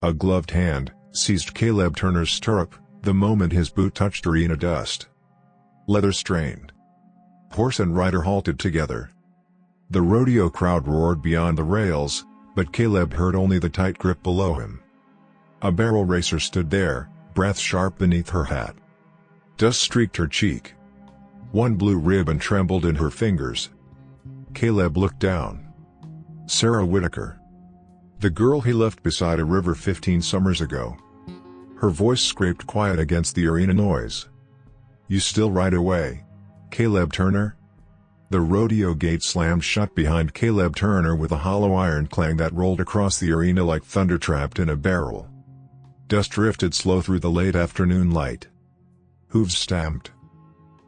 A gloved hand seized Caleb Turner's stirrup the moment his boot touched arena dust. Leather strained. Horse and rider halted together. The rodeo crowd roared beyond the rails, but Caleb heard only the tight grip below him. A barrel racer stood there, breath sharp beneath her hat. Dust streaked her cheek. One blue ribbon trembled in her fingers. Caleb looked down. Sarah Whitaker. The girl he left beside a river 15 summers ago. Her voice scraped quiet against the arena noise. "You still ride away, Caleb Turner?" The rodeo gate slammed shut behind Caleb Turner with a hollow iron clang that rolled across the arena like thunder trapped in a barrel. Dust drifted slow through the late afternoon light. Hooves stamped.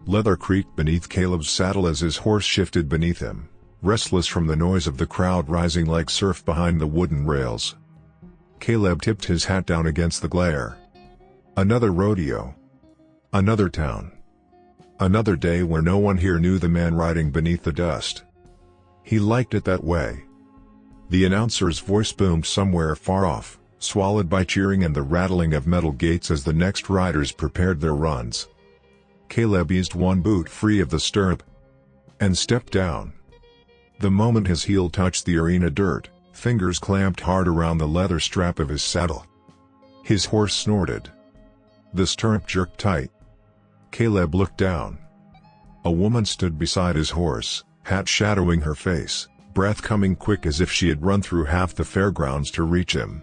Leather creaked beneath Caleb's saddle as his horse shifted beneath him, restless from the noise of the crowd rising like surf behind the wooden rails. Caleb tipped his hat down against the glare. Another rodeo. Another town. Another day where no one here knew the man riding beneath the dust. He liked it that way. The announcer's voice boomed somewhere far off, swallowed by cheering and the rattling of metal gates as the next riders prepared their runs. Caleb eased one boot free of the stirrup and stepped down. The moment his heel touched the arena dirt, fingers clamped hard around the leather strap of his saddle. His horse snorted. The stirrup jerked tight. Caleb looked down. A woman stood beside his horse, hat shadowing her face, breath coming quick as if she had run through half the fairgrounds to reach him.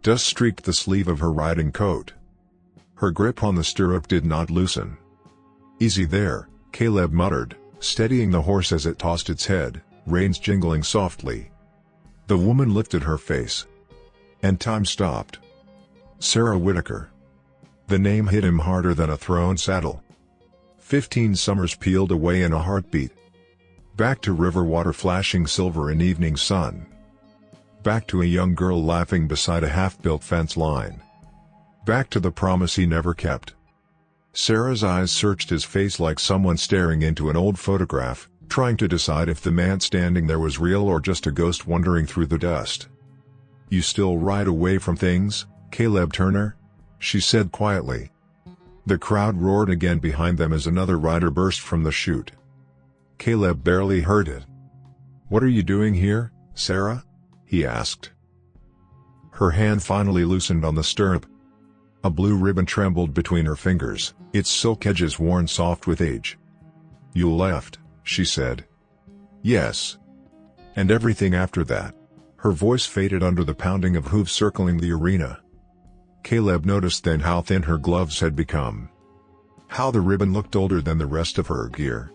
Dust streaked the sleeve of her riding coat. Her grip on the stirrup did not loosen. "Easy there," Caleb muttered, steadying the horse as it tossed its head, reins jingling softly. The woman lifted her face. And time stopped. Sarah Whitaker. The name hit him harder than a thrown saddle. 15 summers peeled away in a heartbeat. Back to river water flashing silver in evening sun. Back to a young girl laughing beside a half-built fence line. Back to the promise he never kept. Sarah's eyes searched his face like someone staring into an old photograph, trying to decide if the man standing there was real or just a ghost wandering through the dust. "You still ride away from things, Caleb Turner?" she said quietly. The crowd roared again behind them as another rider burst from the chute. Caleb barely heard it. "What are you doing here, Sarah?" he asked. Her hand finally loosened on the stirrup. A blue ribbon trembled between her fingers, its silk edges worn soft with age. "You left," she said. "Yes." "And everything after that?" Her voice faded under the pounding of hooves circling the arena. Caleb noticed then how thin her gloves had become. How the ribbon looked older than the rest of her gear.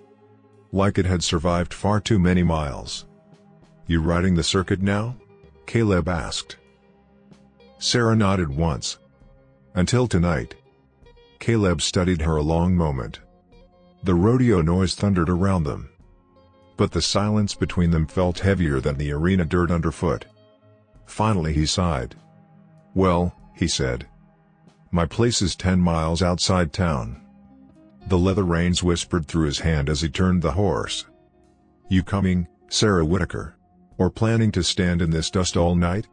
Like it had survived far too many miles. "You riding the circuit now?" Caleb asked. Sarah nodded once. "Until tonight." Caleb studied her a long moment. The rodeo noise thundered around them. But the silence between them felt heavier than the arena dirt underfoot. Finally he sighed. "Well," he said. "My place is 10 miles outside town." The leather reins whispered through his hand as he turned the horse. "You coming, Sarah Whitaker? Or planning to stand in this dust all night?"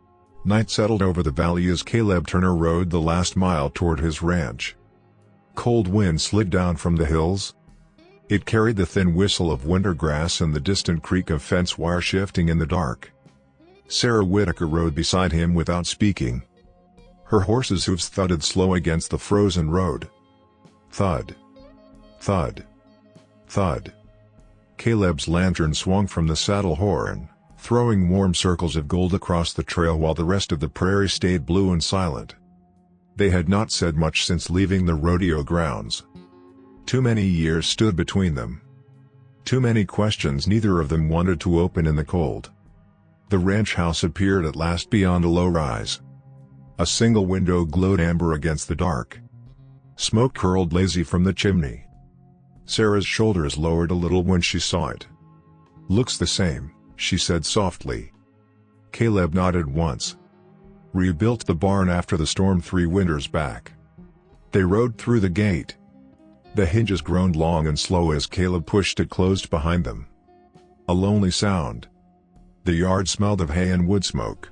Night settled over the valley as Caleb Turner rode the last mile toward his ranch. Cold wind slid down from the hills. It carried the thin whistle of winter grass and the distant creak of fence wire shifting in the dark. Sarah Whitaker rode beside him without speaking. Her horse's hooves thudded slow against the frozen road. Thud. Thud. Thud. Caleb's lantern swung from the saddle horn, throwing warm circles of gold across the trail while the rest of the prairie stayed blue and silent. They had not said much since leaving the rodeo grounds. Too many years stood between them. Too many questions neither of them wanted to open in the cold. The ranch house appeared at last beyond a low rise. A single window glowed amber against the dark. Smoke curled lazy from the chimney. Sarah's shoulders lowered a little when she saw it. "Looks the same," she said softly. Caleb nodded once. "Rebuilt the barn after the storm 3 winters back." They rode through the gate. The hinges groaned long and slow as Caleb pushed it closed behind them. A lonely sound. The yard smelled of hay and wood smoke.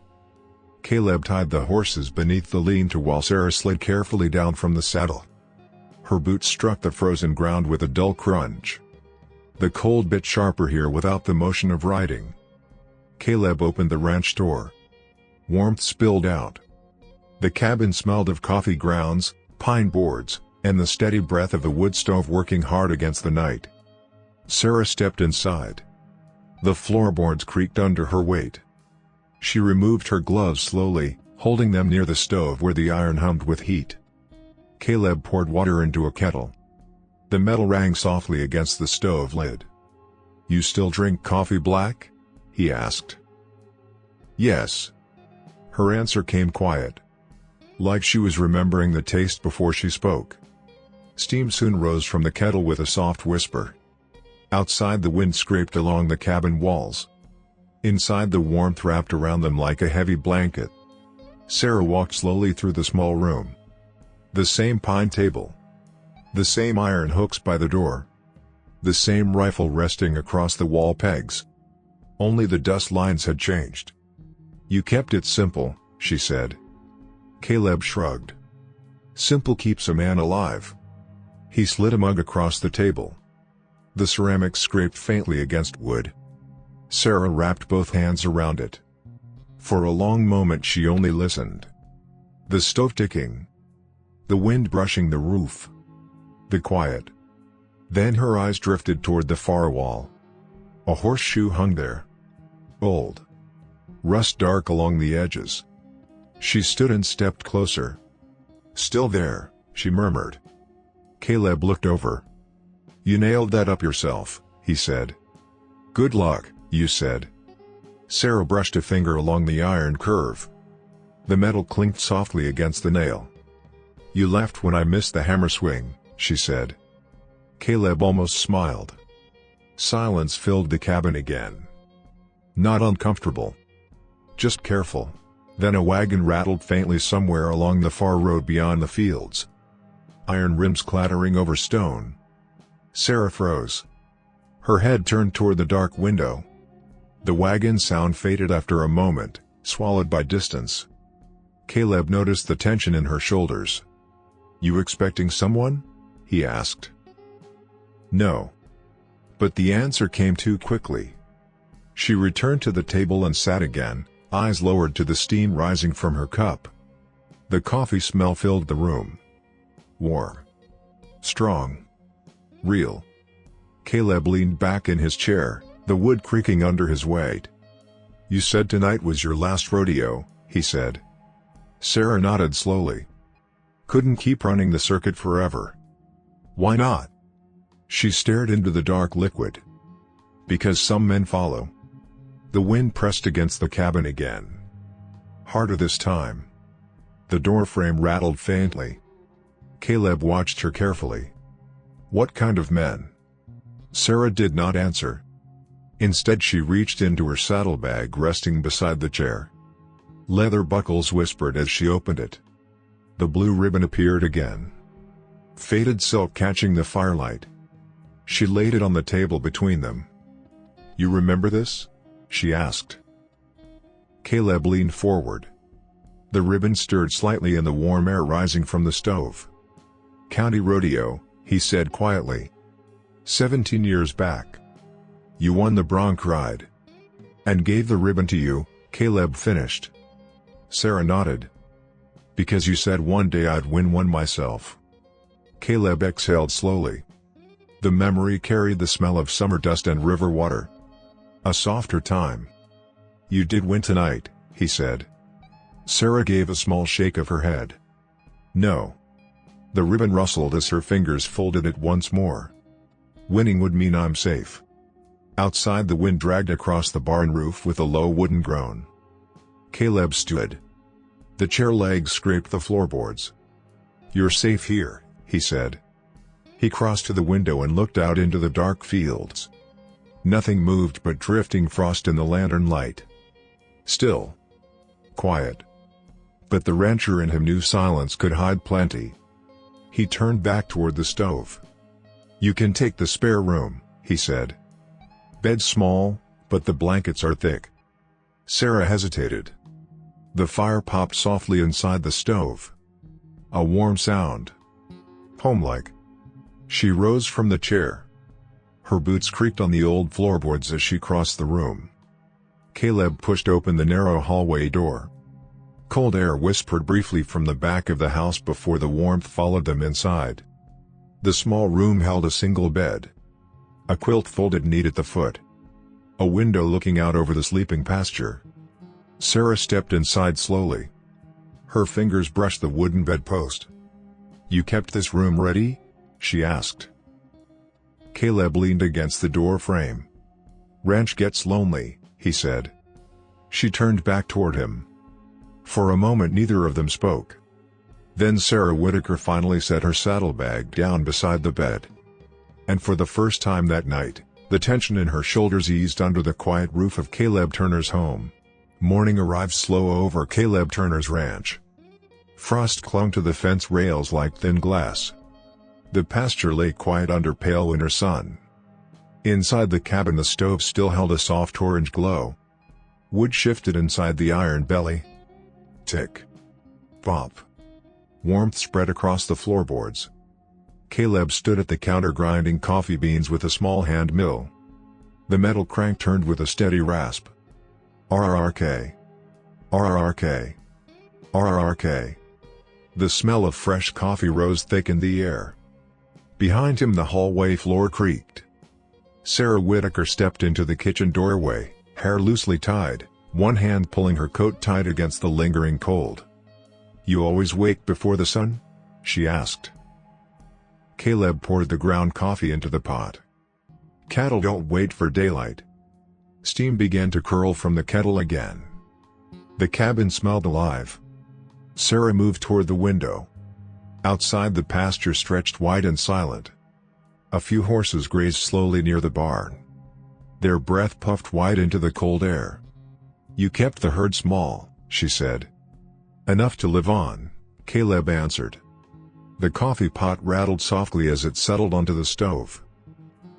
Caleb tied the horses beneath the lean-to while Sarah slid carefully down from the saddle. Her boots struck the frozen ground with a dull crunch. The cold bit sharper here without the motion of riding. Caleb opened the ranch door. Warmth spilled out. The cabin smelled of coffee grounds, pine boards, and the steady breath of the wood stove working hard against the night. Sarah stepped inside. The floorboards creaked under her weight. She removed her gloves slowly, holding them near the stove where the iron hummed with heat. Caleb poured water into a kettle. The metal rang softly against the stove lid. "You still drink coffee black?" he asked. "Yes." Her answer came quiet, like she was remembering the taste before she spoke. Steam soon rose from the kettle with a soft whisper. Outside, the wind scraped along the cabin walls. Inside, the warmth wrapped around them like a heavy blanket. Sarah walked slowly through the small room. The same pine table. The same iron hooks by the door. The same rifle resting across the wall pegs. Only the dust lines had changed. "You kept it simple," she said. Caleb shrugged. "Simple keeps a man alive." He slid a mug across the table. The ceramic scraped faintly against wood. Sarah wrapped both hands around it. For a long moment she only listened. The stove ticking. The wind brushing the roof. The quiet. Then her eyes drifted toward the far wall. A horseshoe hung there. Old. Rust dark along the edges. She stood and stepped closer. "Still there," she murmured. Caleb looked over. "You nailed that up yourself," he said. "Good luck," you said. Sarah brushed a finger along the iron curve. The metal clinked softly against the nail. "You left when I missed the hammer swing," she said. Caleb almost smiled. Silence filled the cabin again. Not uncomfortable. Just careful. Then a wagon rattled faintly somewhere along the far road beyond the fields. Iron rims clattering over stone. Sarah froze. Her head turned toward the dark window. The wagon sound faded after a moment, swallowed by distance. Caleb noticed the tension in her shoulders. "You expecting someone?" he asked. "No." But the answer came too quickly. She returned to the table and sat again, eyes lowered to the steam rising from her cup. The coffee smell filled the room. Warm. Strong. Real. Caleb leaned back in his chair, the wood creaking under his weight. "You said tonight was your last rodeo," he said. Sarah nodded slowly. "Couldn't keep running the circuit forever." "Why not?" She stared into the dark liquid. "Because some men follow." The wind pressed against the cabin again. Harder this time. The door frame rattled faintly. Caleb watched her carefully. "What kind of men?" Sarah did not answer. Instead she reached into her saddlebag resting beside the chair. Leather buckles whispered as she opened it. The blue ribbon appeared again. Faded silk catching the firelight. She laid it on the table between them. "You remember this?" she asked. Caleb leaned forward. The ribbon stirred slightly in the warm air rising from the stove. "County rodeo," he said quietly. 17 years back. You won the bronc ride. And gave the ribbon to you," Caleb finished. Sarah nodded. "Because you said one day I'd win one myself." Caleb exhaled slowly. The memory carried the smell of summer dust and river water. A softer time. "You did win tonight," he said. Sarah gave a small shake of her head. "No." The ribbon rustled as her fingers folded it once more. "Winning would mean I'm safe." Outside, the wind dragged across the barn roof with a low wooden groan. Caleb stood. The chair legs scraped the floorboards. "You're safe here," he said. He crossed to the window and looked out into the dark fields. Nothing moved but drifting frost in the lantern light. Still. Quiet. But the rancher in him knew silence could hide plenty. He turned back toward the stove. "You can take the spare room," he said. "Bed's small, but the blankets are thick." Sarah hesitated. The fire popped softly inside the stove. A warm sound. Homelike. She rose from the chair. Her boots creaked on the old floorboards as she crossed the room. Caleb pushed open the narrow hallway door. Cold air whispered briefly from the back of the house before the warmth followed them inside. The small room held a single bed. A quilt folded neat at the foot. A window looking out over the sleeping pasture. Sarah stepped inside slowly. Her fingers brushed the wooden bedpost. "You kept this room ready?" she asked. Caleb leaned against the door frame. "Ranch gets lonely," he said. She turned back toward him. For a moment neither of them spoke. Then Sarah Whitaker finally set her saddlebag down beside the bed. And for the first time that night, the tension in her shoulders eased under the quiet roof of Caleb Turner's home. Morning arrived slow over Caleb Turner's ranch. Frost clung to the fence rails like thin glass. The pasture lay quiet under pale winter sun. Inside the cabin the stove still held a soft orange glow. Wood shifted inside the iron belly. Tick. Pop. Warmth spread across the floorboards. Caleb stood at the counter grinding coffee beans with a small hand mill. The metal crank turned with a steady rasp. RRRK. RRRK. RRRK. The smell of fresh coffee rose thick in the air. Behind him the hallway floor creaked. Sarah Whitaker stepped into the kitchen doorway, hair loosely tied, one hand pulling her coat tight against the lingering cold. "You always wake before the sun?" she asked. Caleb poured the ground coffee into the pot. "Cattle don't wait for daylight." Steam began to curl from the kettle again. The cabin smelled alive. Sarah moved toward the window. Outside the pasture stretched wide and silent. A few horses grazed slowly near the barn. Their breath puffed wide into the cold air. "You kept the herd small," she said. "Enough to live on," Caleb answered. The coffee pot rattled softly as it settled onto the stove.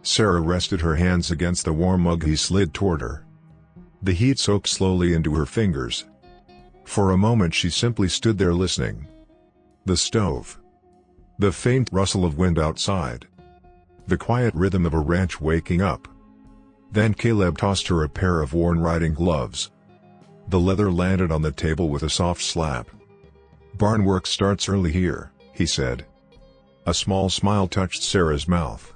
Sarah rested her hands against the warm mug he slid toward her. The heat soaked slowly into her fingers. For a moment she simply stood there listening. The stove. The faint rustle of wind outside. The quiet rhythm of a ranch waking up. Then Caleb tossed her a pair of worn riding gloves. The leather landed on the table with a soft slap. "Barn work starts early here," he said. A small smile touched Sarah's mouth.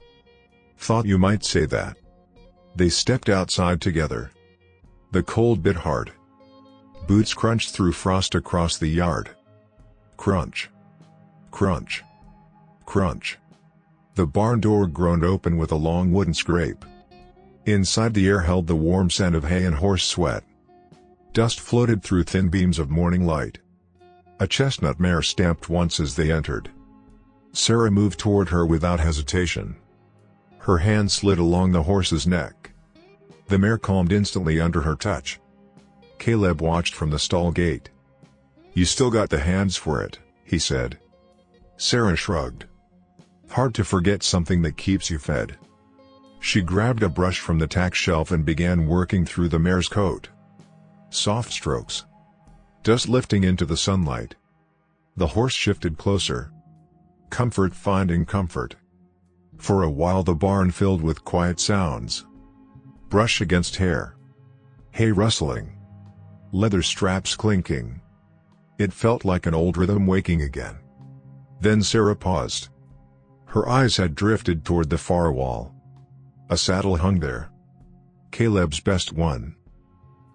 "Thought you might say that." They stepped outside together. The cold bit hard. Boots crunched through frost across the yard. Crunch. Crunch. Crunch. The barn door groaned open with a long wooden scrape. Inside the air held the warm scent of hay and horse sweat. Dust floated through thin beams of morning light. A chestnut mare stamped once as they entered. Sarah moved toward her without hesitation. Her hand slid along the horse's neck. The mare calmed instantly under her touch. Caleb watched from the stall gate. "You still got the hands for it," he said. Sarah shrugged. "Hard to forget something that keeps you fed." She grabbed a brush from the tack shelf and began working through the mare's coat. Soft strokes. Dust lifting into the sunlight. The horse shifted closer. Comfort finding comfort. For a while the barn filled with quiet sounds. Brush against hair. Hay rustling. Leather straps clinking. It felt like an old rhythm waking again. Then Sarah paused. Her eyes had drifted toward the far wall. A saddle hung there. Caleb's best one.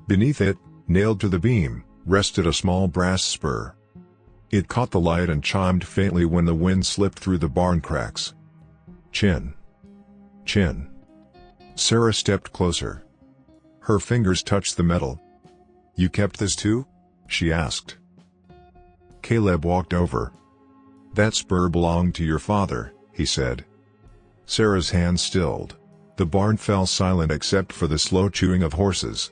Beneath it, nailed to the beam, rested a small brass spur. It caught the light and chimed faintly when the wind slipped through the barn cracks. Chin. Chin. Sarah stepped closer. Her fingers touched the metal. "You kept this too?" she asked. Caleb walked over. "That spur belonged to your father," he said. Sarah's hand stilled. The barn fell silent except for the slow chewing of horses.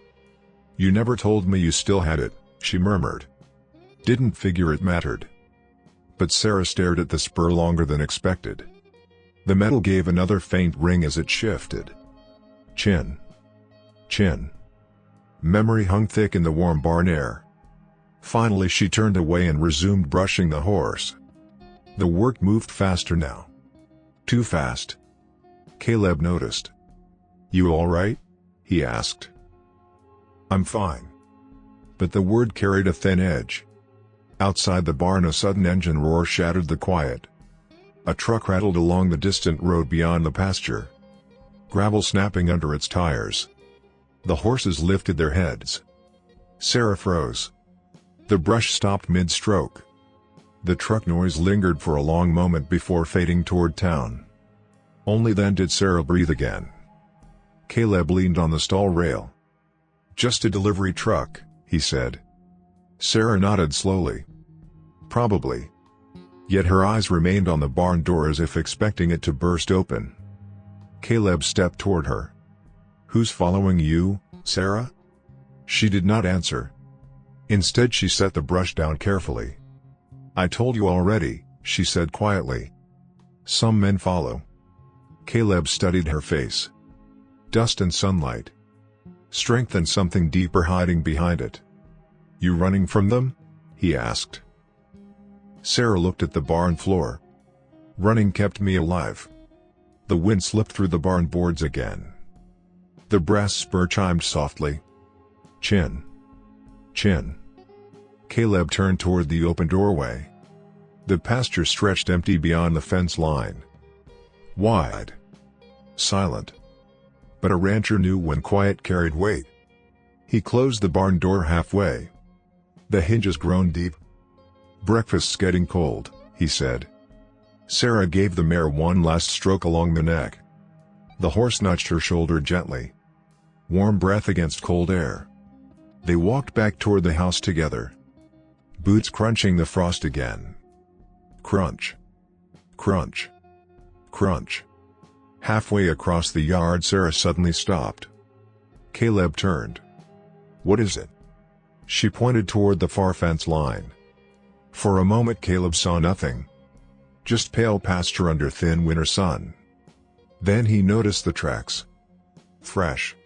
"You never told me you still had it," she murmured. "Didn't figure it mattered." But Sarah stared at the spur longer than expected. The metal gave another faint ring as it shifted. Chin. Chin. Memory hung thick in the warm barn air. Finally she turned away and resumed brushing the horse. The work moved faster now. Too fast. Caleb noticed. "You all right?" he asked. "I'm fine." But the word carried a thin edge. Outside the barn a sudden engine roar shattered the quiet. A truck rattled along the distant road beyond the pasture, gravel snapping under its tires. The horses lifted their heads. Sarah froze. The brush stopped mid-stroke. The truck noise lingered for a long moment before fading toward town. Only then did Sarah breathe again. Caleb leaned on the stall rail. "Just a delivery truck," he said. Sarah nodded slowly. "Probably." Yet her eyes remained on the barn door as if expecting it to burst open. Caleb stepped toward her. "Who's following you, Sarah?" She did not answer. Instead she set the brush down carefully. "I told you already," she said quietly. "Some men follow." Caleb studied her face. Dust and sunlight. Strength and something deeper hiding behind it. "You running from them?" he asked. Sarah looked at the barn floor. "Running kept me alive." The wind slipped through the barn boards again. The brass spur chimed softly. "Chin. Chin." Caleb turned toward the open doorway. The pasture stretched empty beyond the fence line. Wide. Silent. But a rancher knew when quiet carried weight. He closed the barn door halfway. The hinges groaned deep. "Breakfast's getting cold," he said. Sarah gave the mare one last stroke along the neck. The horse nudged her shoulder gently. Warm breath against cold air. They walked back toward the house together. Boots crunching the frost again. Crunch. Crunch. Crunch. Halfway across the yard Sarah suddenly stopped. Caleb turned. "What is it?" She pointed toward the far fence line. For a moment Caleb saw nothing. Just pale pasture under thin winter sun. Then he noticed the tracks. Fresh.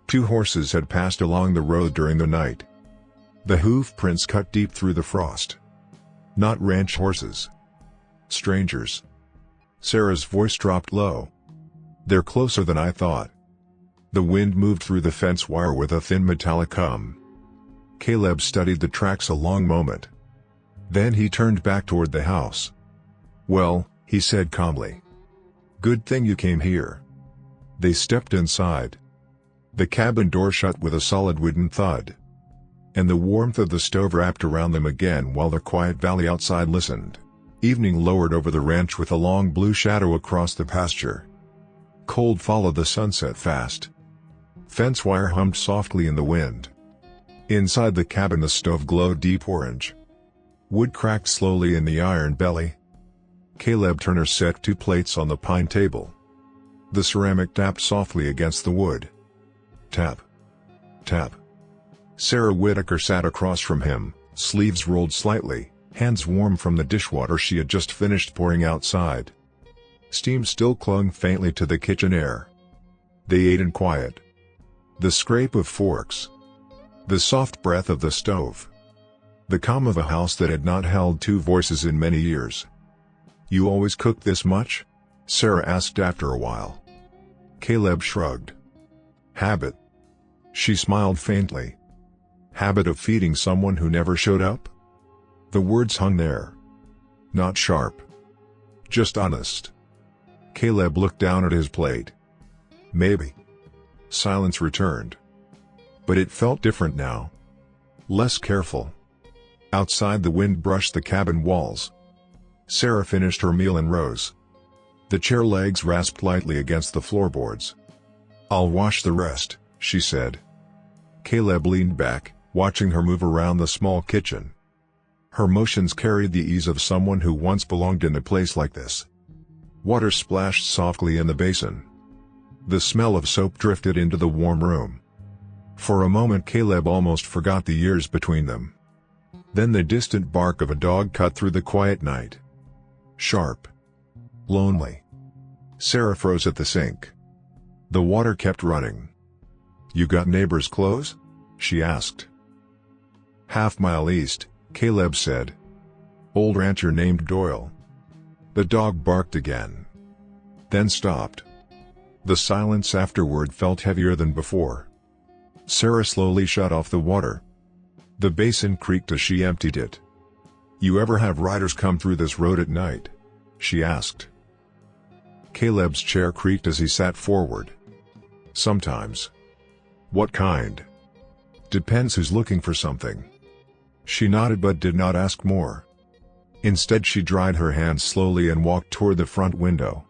2 horses had passed along the road during the night. The hoof prints cut deep through the frost. Not ranch horses. Strangers. Sarah's voice dropped low. "They're closer than I thought." The wind moved through the fence wire with a thin metallic hum. Caleb studied the tracks a long moment. Then he turned back toward the house. "Well," he said calmly. "Good thing you came here." They stepped inside. The cabin door shut with a solid wooden thud. And the warmth of the stove wrapped around them again while the quiet valley outside listened. Evening lowered over the ranch with a long blue shadow across the pasture. Cold followed the sunset fast. Fence wire hummed softly in the wind. Inside the cabin the stove glowed deep orange. Wood cracked slowly in the iron belly. Caleb Turner set 2 plates on the pine table. The ceramic tapped softly against the wood. Tap. Tap. Sarah Whitaker sat across from him, sleeves rolled slightly, hands warm from the dishwater she had just finished pouring outside. Steam still clung faintly to the kitchen air. They ate in quiet. The scrape of forks. The soft breath of the stove. The calm of a house that had not held 2 voices in many years. "You always cook this much?" Sarah asked after a while. Caleb shrugged. "Habit." She smiled faintly. "Habit of feeding someone who never showed up?" The words hung there. Not sharp. Just honest. Caleb looked down at his plate. "Maybe." Silence returned. But it felt different now. Less careful. Outside the wind brushed the cabin walls. Sarah finished her meal and rose. The chair legs rasped lightly against the floorboards. "I'll wash the rest," she said. Caleb leaned back, watching her move around the small kitchen. Her motions carried the ease of someone who once belonged in a place like this. Water splashed softly in the basin. The smell of soap drifted into the warm room. For a moment Caleb almost forgot the years between them. Then the distant bark of a dog cut through the quiet night. Sharp. Lonely. Sarah froze at the sink. The water kept running. "You got neighbors' clothes?" she asked. "Half-mile east," Caleb said. "Old rancher named Doyle." The dog barked again, then stopped. The silence afterward felt heavier than before. Sarah slowly shut off the water. The basin creaked as she emptied it. "You ever have riders come through this road at night?" she asked. Caleb's chair creaked as he sat forward. "Sometimes." "What kind?" "Depends who's looking for something." She nodded but did not ask more. Instead she dried her hands slowly and walked toward the front window.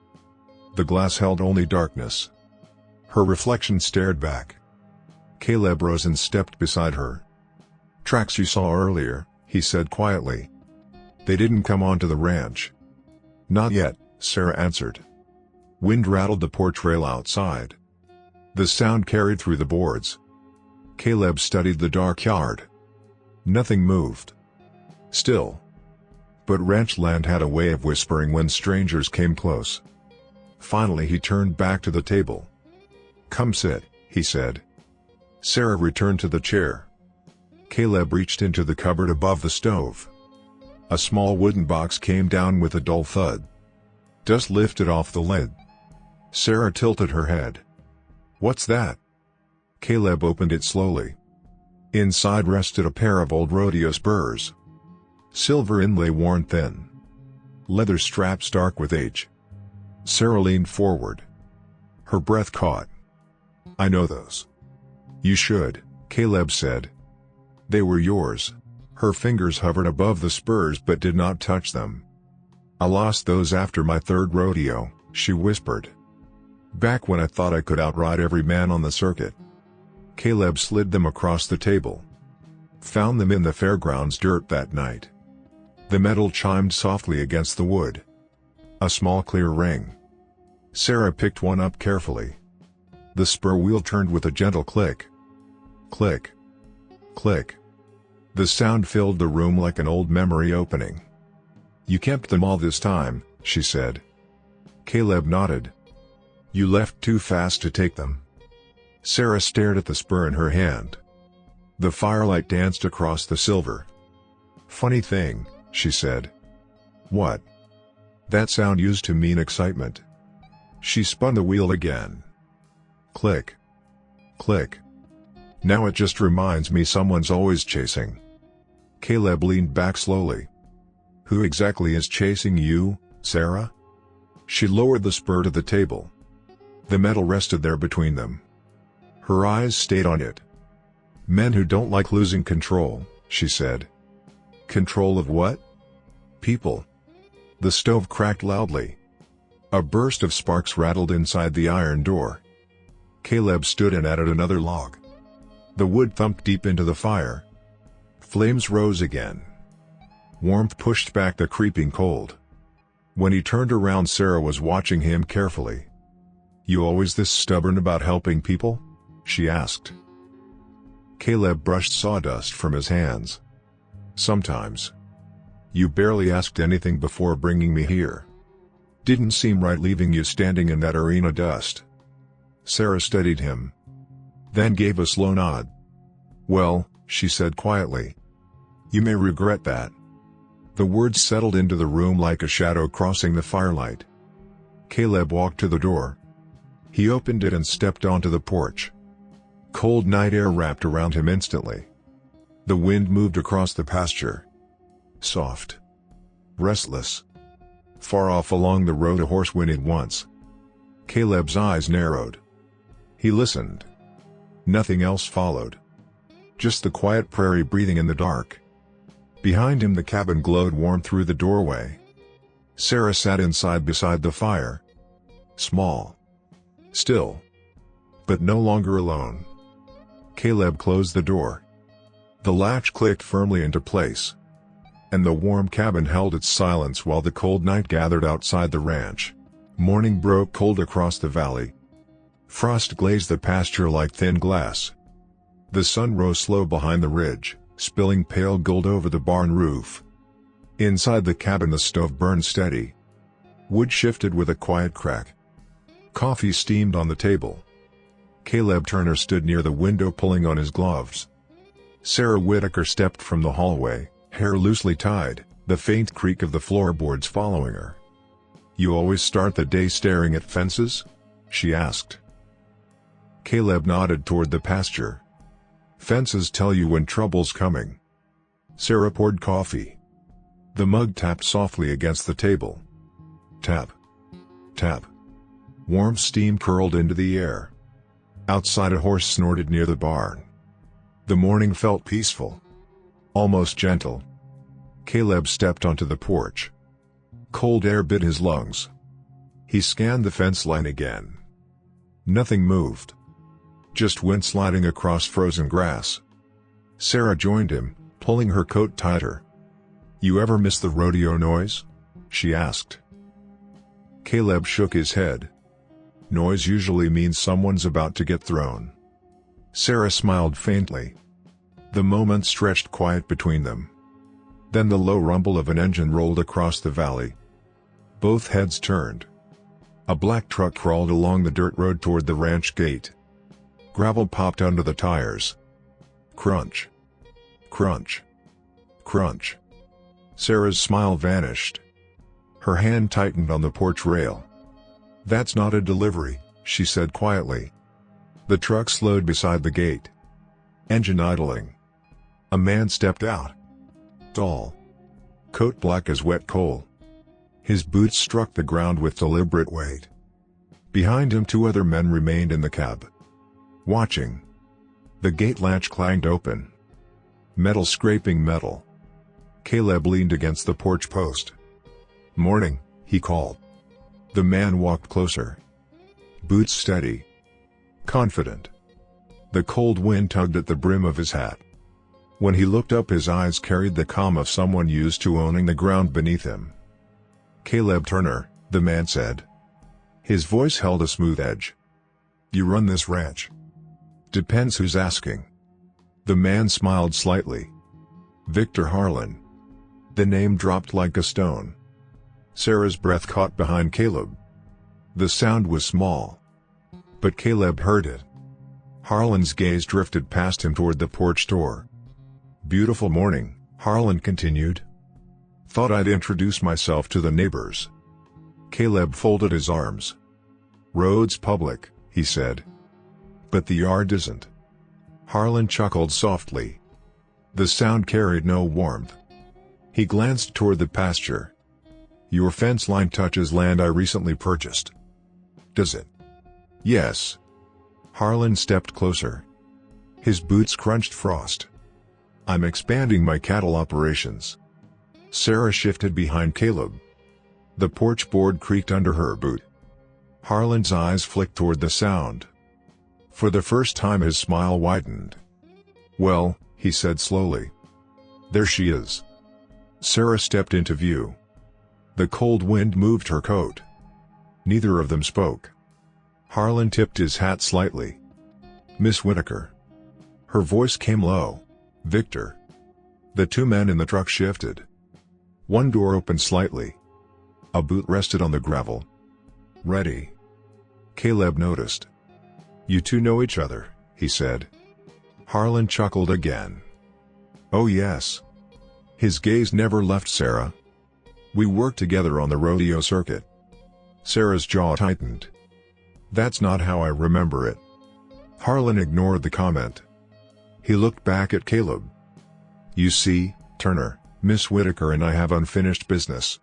The glass held only darkness. Her reflection stared back. Caleb rose and stepped beside her. "Tracks you saw earlier," he said quietly. "They didn't come onto the ranch." "Not yet," Sarah answered. Wind rattled the porch rail outside. The sound carried through the boards. Caleb studied the dark yard. Nothing moved. Still. But ranch land had a way of whispering when strangers came close. Finally he turned back to the table. "Come sit," he said. Sarah returned to the chair. Caleb reached into the cupboard above the stove. A small wooden box came down with a dull thud. Dust lifted off the lid. Sarah tilted her head. "What's that?" Caleb opened it slowly. Inside rested a pair of old rodeo spurs. Silver inlay worn thin. Leather straps dark with age. Sarah leaned forward. Her breath caught. "I know those." "You should," Caleb said. "They were yours." Her fingers hovered above the spurs but did not touch them. "I lost those after my third rodeo," she whispered. "Back when I thought I could outride every man on the circuit." Caleb slid them across the table. "Found them in the fairgrounds dirt that night." The metal chimed softly against the wood. A small clear ring. Sarah picked one up carefully. The spur wheel turned with a gentle click. Click. Click. The sound filled the room like an old memory opening. "You kept them all this time," she said. Caleb nodded. "You left too fast to take them." Sarah stared at the spur in her hand. The firelight danced across the silver. "Funny thing," she said. "What?" "That sound used to mean excitement." She spun the wheel again. Click. Click. "Now it just reminds me someone's always chasing." Caleb leaned back slowly. "Who exactly is chasing you, Sarah?" She lowered the spur to the table. The metal rested there between them. Her eyes stayed on it. "Men who don't like losing control," she said. "Control of what?" "People." The stove cracked loudly. A burst of sparks rattled inside the iron door. Caleb stood and added another log. The wood thumped deep into the fire. Flames rose again. Warmth pushed back the creeping cold. When he turned around, Sarah was watching him carefully. "You always this stubborn about helping people?" she asked. Caleb brushed sawdust from his hands. "Sometimes. You barely asked anything before bringing me here. Didn't seem right leaving you standing in that arena dust." Sarah studied him. Then gave a slow nod. "Well," she said quietly. "You may regret that." The words settled into the room like a shadow crossing the firelight. Caleb walked to the door. He opened it and stepped onto the porch. Cold night air wrapped around him instantly. The wind moved across the pasture. Soft. Restless. Far off along the road a horse whinnied once. Caleb's eyes narrowed. He listened. Nothing else followed. Just the quiet prairie breathing in the dark. Behind him the cabin glowed warm through the doorway. Sarah sat inside beside the fire. Small. Still. But no longer alone. Caleb closed the door. The latch clicked firmly into place. And the warm cabin held its silence while the cold night gathered outside the ranch. Morning broke cold across the valley. Frost glazed the pasture like thin glass. The sun rose slow behind the ridge, spilling pale gold over the barn roof. Inside the cabin the stove burned steady. Wood shifted with a quiet crack. Coffee steamed on the table. Caleb Turner stood near the window pulling on his gloves. Sarah Whitaker stepped from the hallway, hair loosely tied, the faint creak of the floorboards following her. "You always start the day staring at fences?" she asked. Caleb nodded toward the pasture. "Fences tell you when trouble's coming." Sarah poured coffee. The mug tapped softly against the table. Tap. Tap. Warm steam curled into the air. Outside, a horse snorted near the barn. The morning felt peaceful. Almost gentle. Caleb stepped onto the porch. Cold air bit his lungs. He scanned the fence line again. Nothing moved. Just wind sliding across frozen grass. Sarah joined him, pulling her coat tighter. "You ever miss the rodeo noise?" she asked. Caleb shook his head. "Noise usually means someone's about to get thrown." Sarah smiled faintly. The moment stretched quiet between them. Then the low rumble of an engine rolled across the valley. Both heads turned. A black truck crawled along the dirt road toward the ranch gate. Gravel popped under the tires. Crunch. Crunch. Crunch. Sarah's smile vanished. Her hand tightened on the porch rail. "That's not a delivery," she said quietly. The truck slowed beside the gate. Engine idling. A man stepped out. Tall. Coat black as wet coal. His boots struck the ground with deliberate weight. Behind him 2 other men remained in the cab. Watching. The gate latch clanged open. Metal scraping metal. Caleb leaned against the porch post. "Morning," he called. The man walked closer. Boots steady. Confident. The cold wind tugged at the brim of his hat. When he looked up, his eyes carried the calm of someone used to owning the ground beneath him. "Caleb Turner," the man said. His voice held a smooth edge. "You run this ranch?" "Depends who's asking." The man smiled slightly. "Victor Harlan." The name dropped like a stone. Sarah's breath caught behind Caleb. The sound was small. But Caleb heard it. Harlan's gaze drifted past him toward the porch door. "Beautiful morning," Harlan continued. "Thought I'd introduce myself to the neighbors." Caleb folded his arms. "Road's public," he said. "But the yard isn't." Harlan chuckled softly. The sound carried no warmth. He glanced toward the pasture. "Your fence line touches land I recently purchased." "Does it?" "Yes." Harlan stepped closer. His boots crunched frost. "I'm expanding my cattle operations." Sarah shifted behind Caleb. The porch board creaked under her boot. Harlan's eyes flicked toward the sound. For the first time his smile widened. "Well," he said slowly. "There she is." Sarah stepped into view. The cold wind moved her coat. Neither of them spoke. Harlan tipped his hat slightly. "Miss Whitaker." Her voice came low. "Victor." The 2 men in the truck shifted. One door opened slightly. A boot rested on the gravel. "Ready?" Caleb noticed. "You 2 know each other," he said. Harlan chuckled again. "Oh yes." His gaze never left Sarah. "We worked together on the rodeo circuit." Sarah's jaw tightened. "That's not how I remember it." Harlan ignored the comment. He looked back at Caleb. "You see, Turner, Miss Whitaker and I have unfinished business."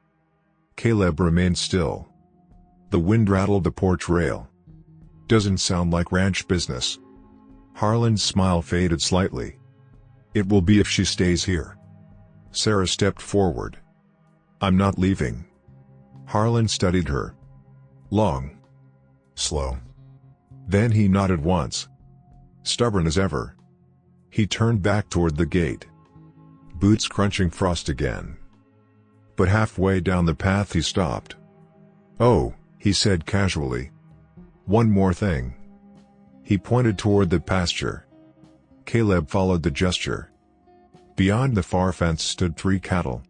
Caleb remained still. The wind rattled the porch rail. "Doesn't sound like ranch business." Harlan's smile faded slightly. "It will be if she stays here." Sarah stepped forward. "I'm not leaving." Harlan studied her. Long. Slow. Then he nodded once. Stubborn as ever. He turned back toward the gate. Boots crunching frost again. But halfway down the path he stopped. "Oh," he said casually. "One more thing." He pointed toward the pasture. Caleb followed the gesture. Beyond the far fence stood 3 cattle.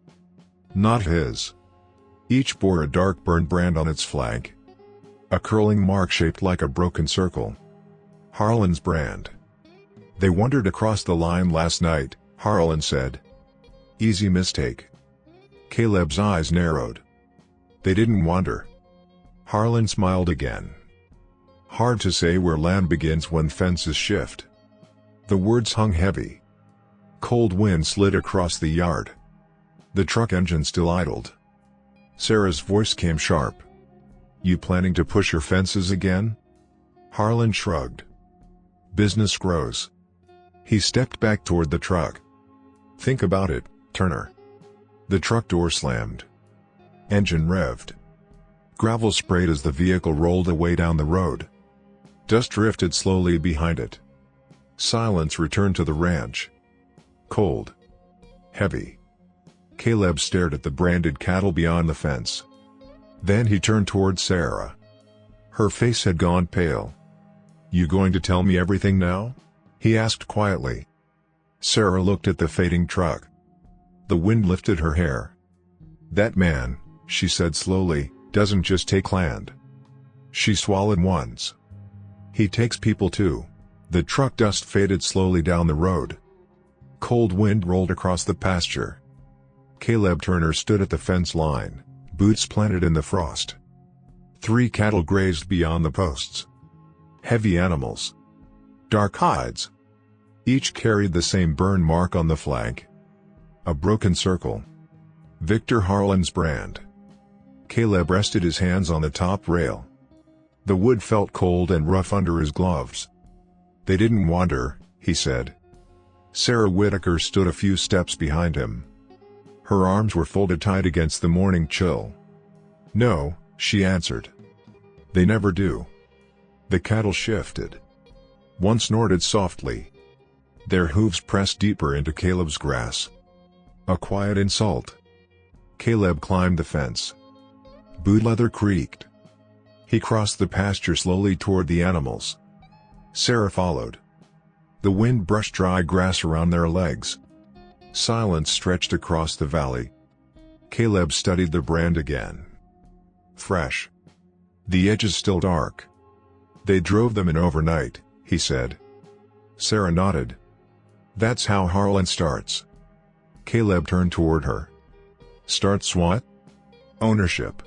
Not his. Each bore a dark burned brand on its flank. A curling mark shaped like a broken circle. Harlan's brand. They wandered across the line last night, Harlan said. Easy mistake. Caleb's eyes narrowed. They didn't wander. Harlan smiled again. Hard to say where land begins when fences shift. The words hung heavy. Cold wind slid across the yard. The truck engine still idled. Sarah's voice came sharp. You planning to push your fences again? Harlan shrugged. Business grows. He stepped back toward the truck. Think about it, Turner. The truck door slammed. Engine revved. Gravel sprayed as the vehicle rolled away down the road. Dust drifted slowly behind it. Silence returned to the ranch. Cold. Heavy. Caleb stared at the branded cattle beyond the fence. Then he turned toward Sarah. Her face had gone pale. You going to tell me everything now? He asked quietly. Sarah looked at the fading truck. The wind lifted her hair. That man, she said slowly, doesn't just take land. She swallowed once. He takes people too. The truck dust faded slowly down the road. Cold wind rolled across the pasture. Caleb Turner stood at the fence line, boots planted in the frost. 3 cattle grazed beyond the posts. Heavy animals. Dark hides. Each carried the same burn mark on the flank. A broken circle. Victor Harlan's brand. Caleb rested his hands on the top rail. The wood felt cold and rough under his gloves. They didn't wander, he said. Sarah Whitaker stood a few steps behind him. Her arms were folded tight against the morning chill. No, she answered. They never do. The cattle shifted. One snorted softly. Their hooves pressed deeper into Caleb's grass. A quiet insult. Caleb climbed the fence. Boot leather creaked. He crossed the pasture slowly toward the animals. Sarah followed. The wind brushed dry grass around their legs. Silence stretched across the valley. Caleb studied the brand again. Fresh. The edges still dark. They drove them in overnight, he said. Sarah nodded. That's how Harlan starts. Caleb turned toward her. Starts what? Ownership.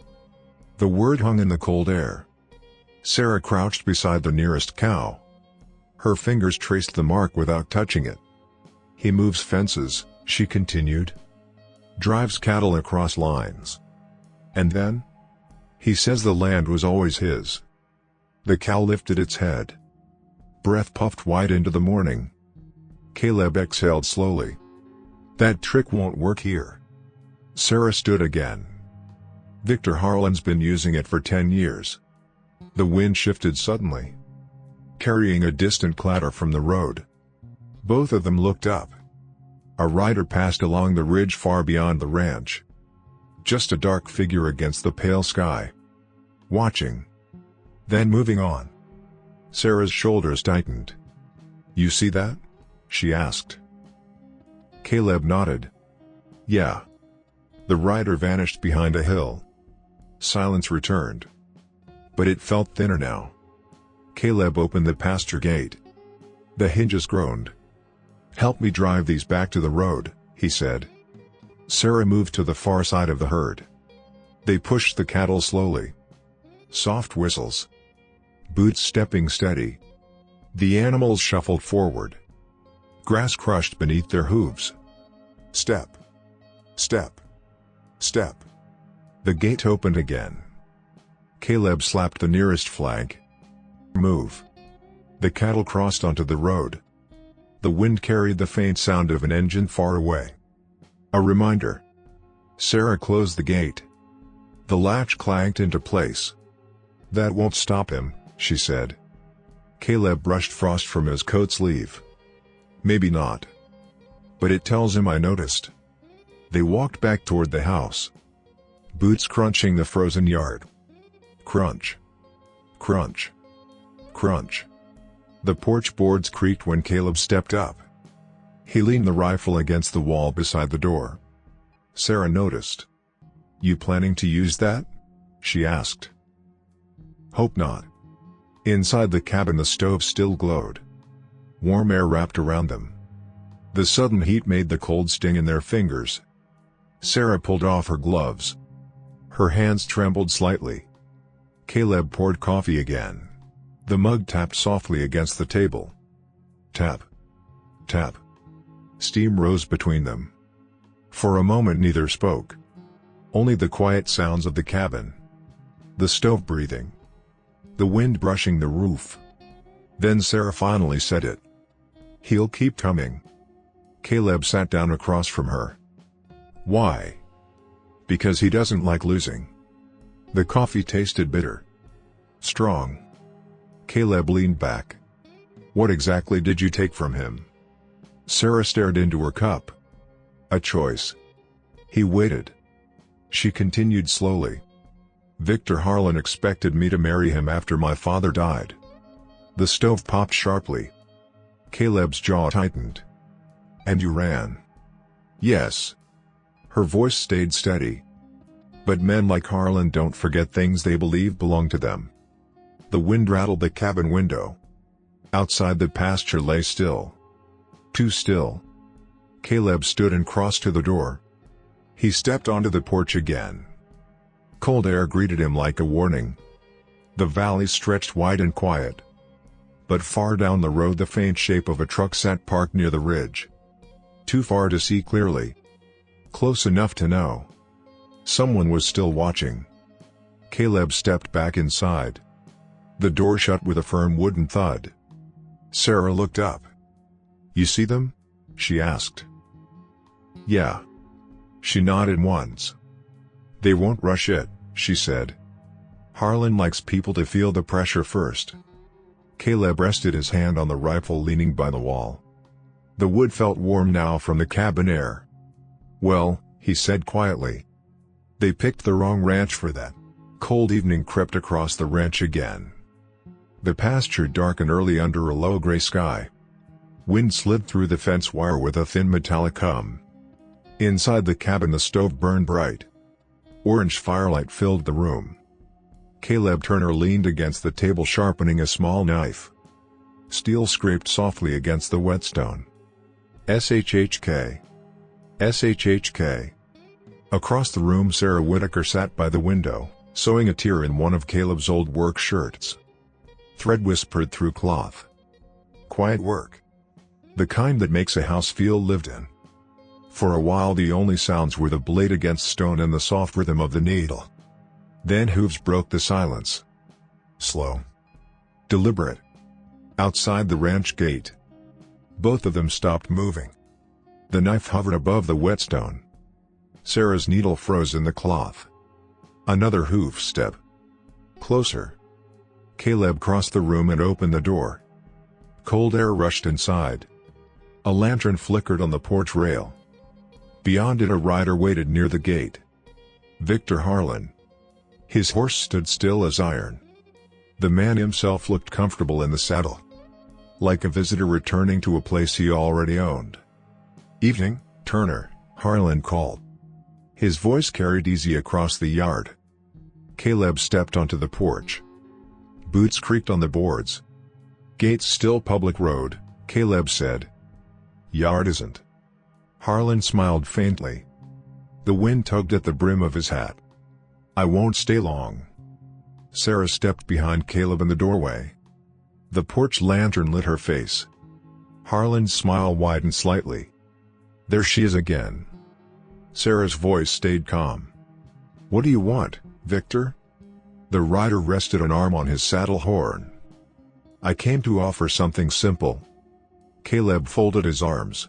The word hung in the cold air. Sarah crouched beside the nearest cow. Her fingers traced the mark without touching it. He moves fences, she continued. Drives cattle across lines. And then? He says the land was always his. The cow lifted its head. Breath puffed wide into the morning. Caleb exhaled slowly. That trick won't work here. Sarah stood again. Victor Harlan's been using it for 10 years. The wind shifted suddenly, carrying a distant clatter from the road. Both of them looked up. A rider passed along the ridge far beyond the ranch. Just a dark figure against the pale sky. Watching. Then moving on. Sarah's shoulders tightened. You see that? She asked. Caleb nodded. Yeah. The rider vanished behind a hill. Silence returned. But it felt thinner now. Caleb opened the pasture gate. The hinges groaned. Help me drive these back to the road, he said. Sarah moved to the far side of the herd. They pushed the cattle slowly. Soft whistles. Boots stepping steady. The animals shuffled forward. Grass crushed beneath their hooves. Step. Step. Step. The gate opened again. Caleb slapped the nearest flank. Move. The cattle crossed onto the road. The wind carried the faint sound of an engine far away. A reminder. Sarah closed the gate. The latch clanked into place. That won't stop him, she said. Caleb brushed frost from his coat sleeve. Maybe not. But it tells him I noticed. They walked back toward the house. Boots crunching the frozen yard. Crunch. Crunch. Crunch. The porch boards creaked when Caleb stepped up. He leaned the rifle against the wall beside the door. Sarah noticed. You planning to use that? She asked. Hope not. Inside the cabin the stove still glowed. Warm air wrapped around them. The sudden heat made the cold sting in their fingers. Sarah pulled off her gloves. Her hands trembled slightly. Caleb poured coffee again. The mug tapped softly against the table. Tap. Tap. Steam rose between them. For a moment neither spoke. Only the quiet sounds of the cabin. The stove breathing. The wind brushing the roof. Then Sarah finally said it. "He'll keep coming." Caleb sat down across from her. "Why?" "Because he doesn't like losing." The coffee tasted bitter. Strong. Caleb leaned back. "What exactly did you take from him?" Sarah stared into her cup. "A choice." He waited. She continued slowly. "Victor Harlan expected me to marry him after my father died." The stove popped sharply. Caleb's jaw tightened. "And you ran?" "Yes." Her voice stayed steady. "But men like Harlan don't forget things they believe belong to them." The wind rattled the cabin window. Outside the pasture lay still. Too still. Caleb stood and crossed to the door. He stepped onto the porch again. Cold air greeted him like a warning. The valley stretched wide and quiet. But far down the road the faint shape of a truck sat parked near the ridge. Too far to see clearly. Close enough to know. Someone was still watching. Caleb stepped back inside. The door shut with a firm wooden thud. Sarah looked up. "You see them?" she asked. "Yeah." She nodded once. "They won't rush it," she said. "Harlan likes people to feel the pressure first." Caleb rested his hand on the rifle leaning by the wall. The wood felt warm now from the cabin air. "Well," he said quietly. "They picked the wrong ranch for that." Cold evening crept across the ranch again. The pasture darkened early under a low gray sky. Wind slid through the fence wire with a thin metallic hum. Inside the cabin the stove burned bright. Orange firelight filled the room. Caleb Turner leaned against the table sharpening a small knife. Steel scraped softly against the whetstone. SHHK. SHHK. Across the room Sarah Whitaker sat by the window, sewing a tear in one of Caleb's old work shirts. Thread whispered through cloth. Quiet work. The kind that makes a house feel lived in. For a while the only sounds were the blade against stone and the soft rhythm of the needle. Then hooves broke the silence. Slow. Deliberate. Outside the ranch gate. Both of them stopped moving. The knife hovered above the whetstone. Sarah's needle froze in the cloth. Another hoof step. Closer. Caleb crossed the room and opened the door. Cold air rushed inside. A lantern flickered on the porch rail. Beyond it a rider waited near the gate. Victor Harlan. His horse stood still as iron. The man himself looked comfortable in the saddle. Like a visitor returning to a place he already owned. "Evening, Turner," Harlan called. His voice carried easy across the yard. Caleb stepped onto the porch. Boots creaked on the boards. "Gate's still public road," Caleb said. "Yard isn't." Harlan smiled faintly. The wind tugged at the brim of his hat. "I won't stay long." Sarah stepped behind Caleb in the doorway. The porch lantern lit her face. Harlan's smile widened slightly. "There she is again." Sarah's voice stayed calm. "What do you want, Victor?" The rider rested an arm on his saddle horn. "I came to offer something simple." Caleb folded his arms.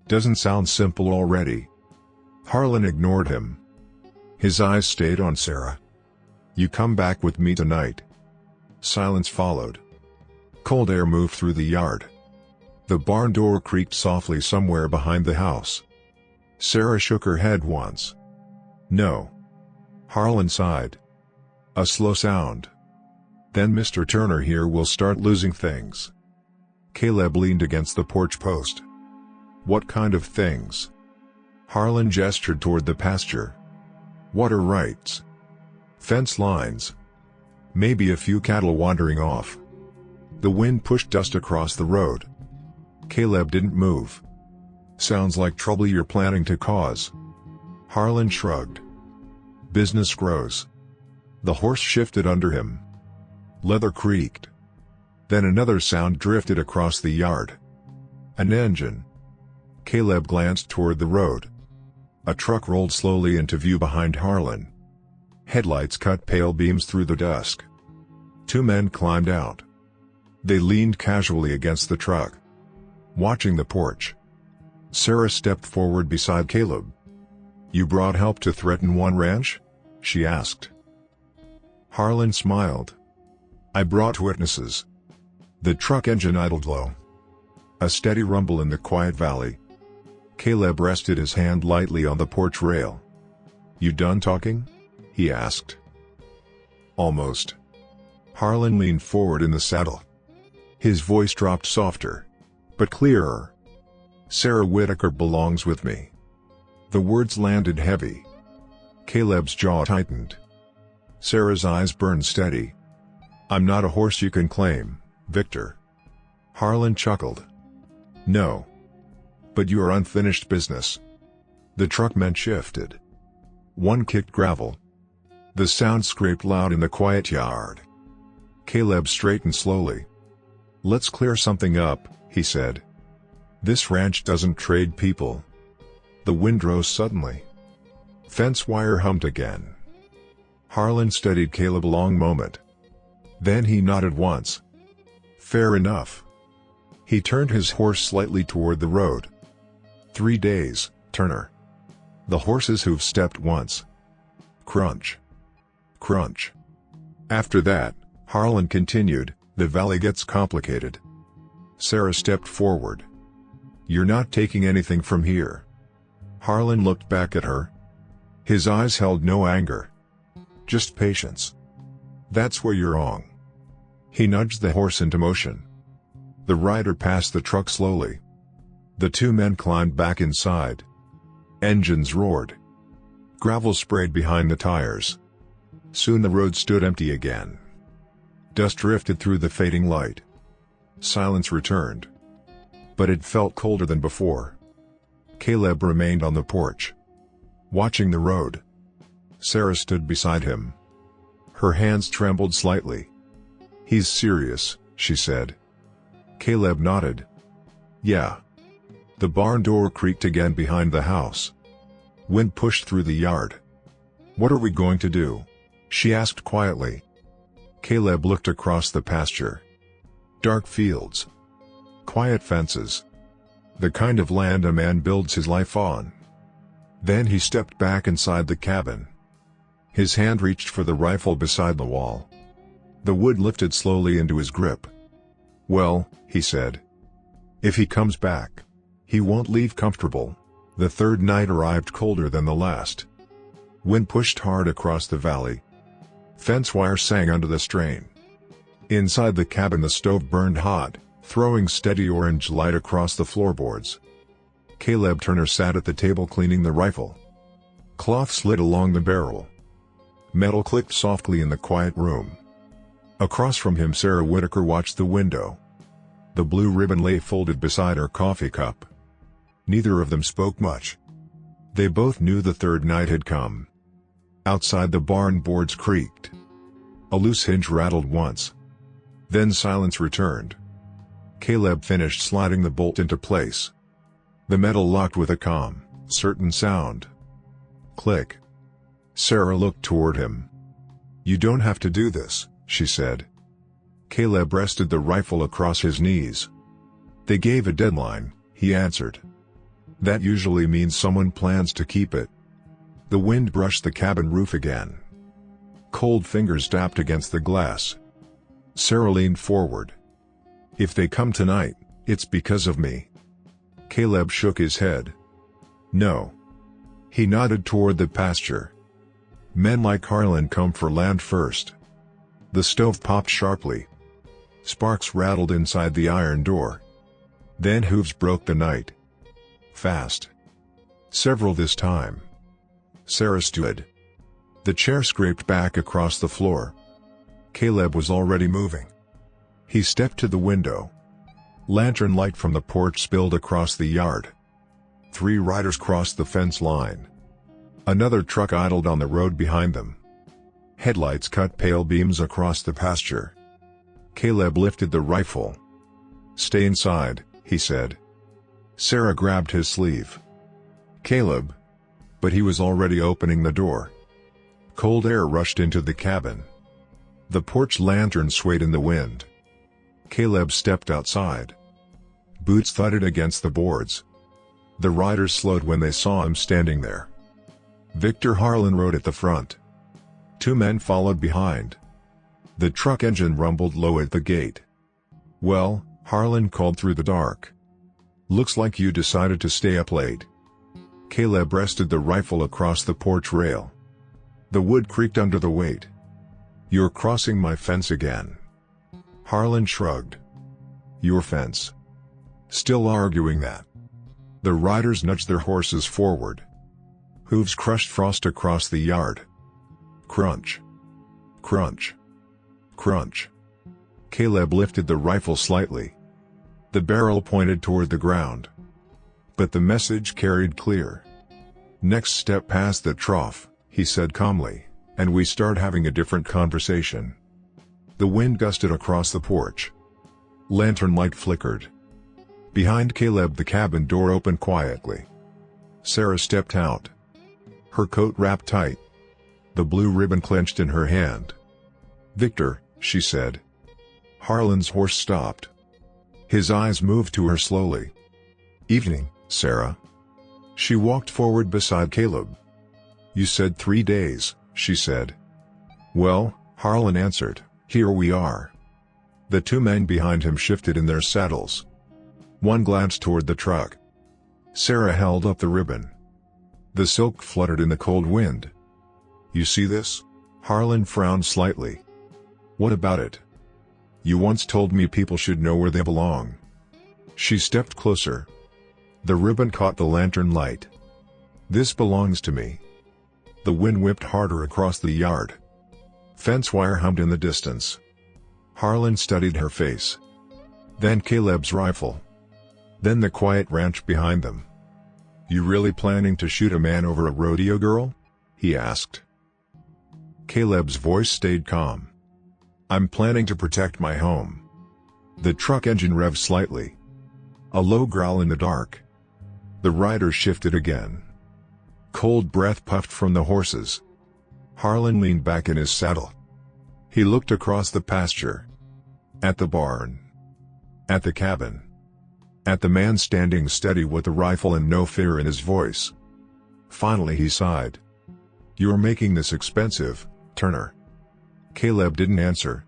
"Doesn't sound simple already." Harlan ignored him. His eyes stayed on Sarah. "You come back with me tonight." Silence followed. Cold air moved through the yard. The barn door creaked softly somewhere behind the house. Sarah shook her head once. "No." Harlan sighed. A slow sound. "Then Mr. Turner here will start losing things." Caleb leaned against the porch post. "What kind of things?" Harlan gestured toward the pasture. "Water rights. Fence lines. Maybe a few cattle wandering off." The wind pushed dust across the road. Caleb didn't move. Sounds like trouble you're planning to cause. Harlan shrugged. Business grows. The horse shifted under him. Leather creaked. Then another sound drifted across the yard. An engine. Caleb glanced toward the road. A truck rolled slowly into view behind Harlan. Headlights cut pale beams through the dusk. Two men climbed out. They leaned casually against the truck, watching the porch. Sarah stepped forward beside Caleb. "You brought help to threaten one ranch?" she asked. Harlan smiled. "I brought witnesses." The truck engine idled low. A steady rumble in the quiet valley. Caleb rested his hand lightly on the porch rail. "You done talking?" he asked. "Almost." Harlan leaned forward in the saddle. His voice dropped softer, but clearer. "Sarah Whitaker belongs with me." The words landed heavy. Caleb's jaw tightened. Sarah's eyes burned steady. "I'm not a horse you can claim, Victor." Harlan chuckled. "No. But you are unfinished business." The truckmen shifted. One kicked gravel. The sound scraped loud in the quiet yard. Caleb straightened slowly. "Let's clear something up," he said. "This ranch doesn't trade people." The wind rose suddenly. Fence wire hummed again. Harlan studied Caleb a long moment. Then he nodded once. "Fair enough." He turned his horse slightly toward the road. 3 days, Turner." The horse's hooves stepped once. Crunch. Crunch. After that, Harlan continued, "The valley gets complicated." Sarah stepped forward. "You're not taking anything from here." Harlan looked back at her. His eyes held no anger. Just patience. "That's where you're wrong." He nudged the horse into motion. The rider passed the truck slowly. The two men climbed back inside. Engines roared. Gravel sprayed behind the tires. Soon the road stood empty again. Dust drifted through the fading light. Silence returned. But it felt colder than before. Caleb remained on the porch, watching the road. Sarah stood beside him. Her hands trembled slightly. "He's serious," she said. Caleb nodded. "Yeah." The barn door creaked again behind the house. Wind pushed through the yard. "What are we going to do?" she asked quietly. Caleb looked across the pasture. Dark fields. Quiet fences. The kind of land a man builds his life on. Then he stepped back inside the cabin. His hand reached for the rifle beside the wall. The wood lifted slowly into his grip. "Well," he said, "if he comes back, he won't leave comfortable." The third night arrived colder than the last. Wind pushed hard across the valley. Fence wire sang under the strain. Inside the cabin the stove burned hot, throwing steady orange light across the floorboards. Caleb Turner sat at the table cleaning the rifle. Cloth slid along the barrel. Metal clicked softly in the quiet room. Across from him Sarah Whitaker watched the window. The blue ribbon lay folded beside her coffee cup. Neither of them spoke much. They both knew the third night had come. Outside the barn boards creaked. A loose hinge rattled once. Then silence returned. Caleb finished sliding the bolt into place. The metal locked with a calm, certain sound. Click. Sarah looked toward him. "You don't have to do this," she said. Caleb rested the rifle across his knees. "They gave a deadline," he answered. "That usually means someone plans to keep it." The wind brushed the cabin roof again. Cold fingers tapped against the glass. Sarah leaned forward. "If they come tonight, it's because of me." Caleb shook his head. "No." He nodded toward the pasture. "Men like Harlan come for land first." The stove popped sharply. Sparks rattled inside the iron door. Then hooves broke the night. Fast. Several this time. Sarah stood. The chair scraped back across the floor. Caleb was already moving. He stepped to the window. Lantern light from the porch spilled across the yard. 3 riders crossed the fence line. Another truck idled on the road behind them. Headlights cut pale beams across the pasture. Caleb lifted the rifle. "Stay inside," he said. Sarah grabbed his sleeve. "Caleb." But he was already opening the door. Cold air rushed into the cabin. The porch lantern swayed in the wind. Caleb stepped outside. Boots thudded against the boards. The riders slowed when they saw him standing there. Victor Harlan rode at the front. 2 men followed behind. The truck engine rumbled low at the gate. "Well," Harlan called through the dark. "Looks like you decided to stay up late." Caleb rested the rifle across the porch rail. The wood creaked under the weight. "You're crossing my fence again." Harlan shrugged. "Your fence?" Still arguing that. The riders nudged their horses forward. Hooves crushed frost across the yard. Crunch. Crunch. Crunch. Caleb lifted the rifle slightly. The barrel pointed toward the ground. But the message carried clear. "Next step past the trough," he said calmly, "and we start having a different conversation." The wind gusted across the porch. Lantern light flickered. Behind Caleb the cabin door opened quietly. Sarah stepped out. Her coat wrapped tight. The blue ribbon clenched in her hand. "Victor," she said. Harlan's horse stopped. His eyes moved to her slowly. "Evening, Sarah." She walked forward beside Caleb. "You said 3 days," she said. "Well," Harlan answered, "here we are." The 2 men behind him shifted in their saddles. One glanced toward the truck. Sarah held up the ribbon. The silk fluttered in the cold wind. "You see this?" Harlan frowned slightly. "What about it?" "You once told me people should know where they belong." She stepped closer. The ribbon caught the lantern light. "This belongs to me." The wind whipped harder across the yard. Fence wire hummed in the distance. Harlan studied her face. Then Caleb's rifle. Then the quiet ranch behind them. "You really planning to shoot a man over a rodeo girl?" he asked. Caleb's voice stayed calm. "I'm planning to protect my home." The truck engine revved slightly. A low growl in the dark. The riders shifted again. Cold breath puffed from the horses. Harlan leaned back in his saddle. He looked across the pasture. At the barn. At the cabin. At the man standing steady with a rifle and no fear in his voice. Finally he sighed. "You're making this expensive, Turner." Caleb didn't answer.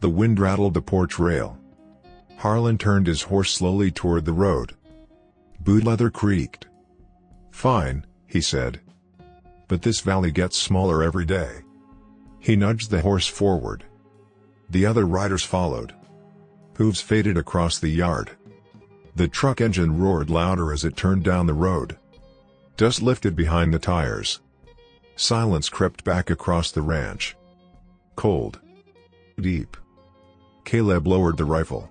The wind rattled the porch rail. Harlan turned his horse slowly toward the road. Boot leather creaked. "Fine," he said. "But this valley gets smaller every day." He nudged the horse forward. The other riders followed. Hooves faded across the yard. The truck engine roared louder as it turned down the road. Dust lifted behind the tires. Silence crept back across the ranch. Cold. Deep. Caleb lowered the rifle.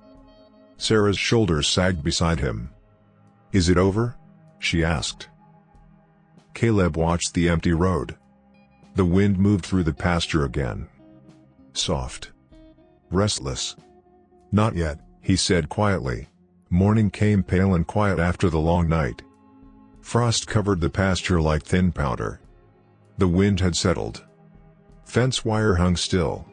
Sarah's shoulders sagged beside him. "Is it over?" she asked. Caleb watched the empty road. The wind moved through the pasture again. Soft. Restless. "Not yet," he said quietly. Morning came pale and quiet after the long night. Frost covered the pasture like thin powder. The wind had settled. Fence wire hung still.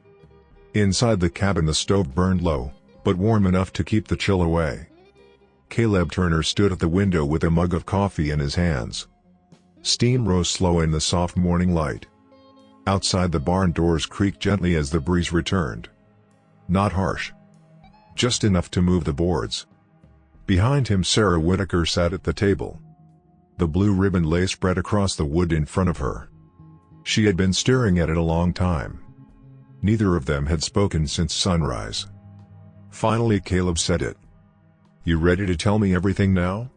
Inside the cabin the stove burned low, but warm enough to keep the chill away. Caleb Turner stood at the window with a mug of coffee in his hands. Steam rose slow in the soft morning light. Outside the barn doors creaked gently as the breeze returned. Not harsh. Just enough to move the boards. Behind him Sarah Whitaker sat at the table. The blue ribbon lay spread across the wood in front of her. She had been staring at it a long time. Neither of them had spoken since sunrise. Finally Caleb said it. "You ready to tell me everything now?"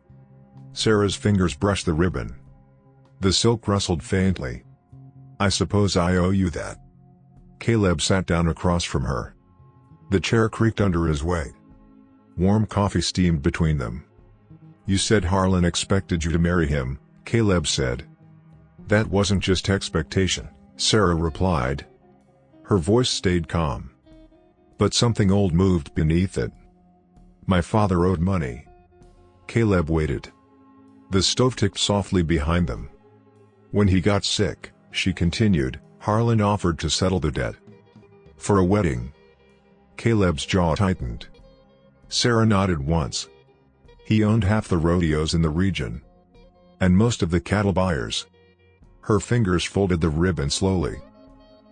Sarah's fingers brushed the ribbon. The silk rustled faintly. "I suppose I owe you that." Caleb sat down across from her. The chair creaked under his weight. Warm coffee steamed between them. "You said Harlan expected you to marry him," Caleb said. "That wasn't just expectation," Sarah replied. Her voice stayed calm. But something old moved beneath it. "My father owed money." Caleb waited. The stove ticked softly behind them. "When he got sick," she continued, "Harlan offered to settle the debt. For a wedding." Caleb's jaw tightened. Sarah nodded once. "He owned half the rodeos in the region. And most of the cattle buyers." Her fingers folded the ribbon slowly.